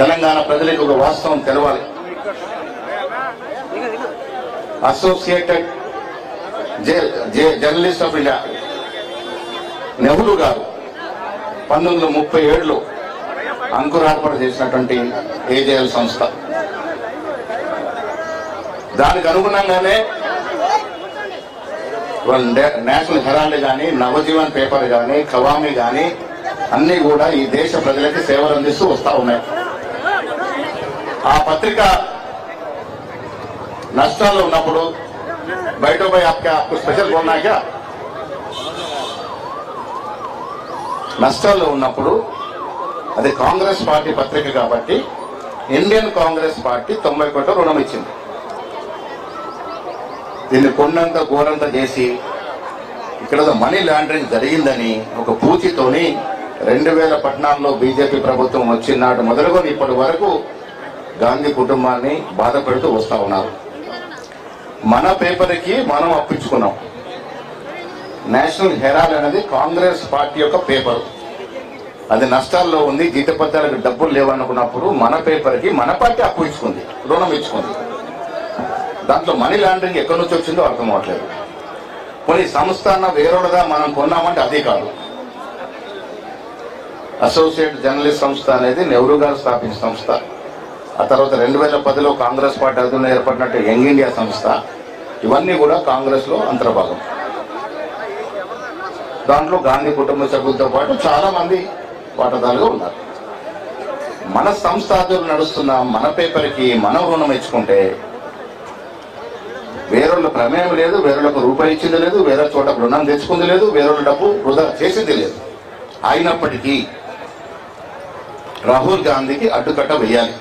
తెలంగాణ ప్రజలకు ఒక వాస్తవం తెలవాలి. Associated journalist of India Nehru గారు 1937లో అంకురార్పణ చేసినటువంటి ఏజేఎల్ సంస్థ. దానికి అనుగుణంగానే నేషనల్ హెరాల్డ్ కానీ, నవజీవన్ పేపర్ కానీ, కవామి కానీ అన్ని కూడా ఈ దేశ ప్రజలకి సేవలు అందిస్తూ వస్తా ఉన్నాయి. ఆ పత్రిక నష్టాల్లో ఉన్నప్పుడు బయట పోయి आपको స్పెషల్ बोलना क्या, నష్టాల్లో ఉన్నప్పుడు అది కాంగ్రెస్ పార్టీ పత్రిక కాబట్టి ఇండియన్ కాంగ్రెస్ పార్టీ 90 కోట్ల రుణం ఇచ్చింది. దీన్ని కొండంత ఘోరంత చేసి ఇక్కడ మనీ లాండరింగ్ జరిగిందని ఒక పూచితోని 2014లో బీజేపీ ప్రభుత్వం వచ్చినాడు మొదలుకొని ఇప్పటి వరకు గాంధీ కుటుంబాన్ని బాధ పెడుతూ వస్తా ఉన్నారు. మన పేపర్కి మనం అప్పించుకున్నాం. నేషనల్ హెరాల్డ్ అనేది కాంగ్రెస్ పార్టీ యొక్క పేపర్. అది నష్టాల్లో ఉంది, జీతపత్యాలకు డబ్బులు లేవనుకున్నప్పుడు మన పేపర్కి మన పార్టీ అప్పు ఇచ్చుకుంది, రుణం ఇచ్చుకుంది. దాంట్లో మనీ లాండరింగ్ ఎక్కడి నుంచి వచ్చిందో అర్థం అవట్లేదు. కొన్ని సంస్థ అన్న వేరేగా మనం కొన్నామంటే అది కాదు. అసోసియేట్ జర్నలిస్ట్ సంస్థ అనేది నెహ్రూ గారు స్థాపించిన సంస్థ. ఆ తర్వాత 2010లో కాంగ్రెస్ పార్టీ అధున ఏర్పడినట్టు యంగ్ ఇండియా సంస్థ. ఇవన్నీ కూడా కాంగ్రెస్ లో అంతర్భాగం. దాంట్లో గాంధీ కుటుంబ సభ్యులతో పాటు చాలా మంది వాటాదారులుగా ఉన్నారు. మన సంస్థ ఆధ్వర్యంలో నడుస్తున్న మన పేపర్కి మనం రుణం ఇచ్చుకుంటే వేరొళ్ళ ప్రమేయం లేదు, వేరొళ్ళకు రూపాయి ఇచ్చింది లేదు, వేరే చోట రుణం తెచ్చుకుంది లేదు, వేరొళ్ళ డబ్బు వృధా చేసింది లేదు. అయినప్పటికీ రాహుల్ గాంధీకి అడ్డుకట్ట వేయాలి.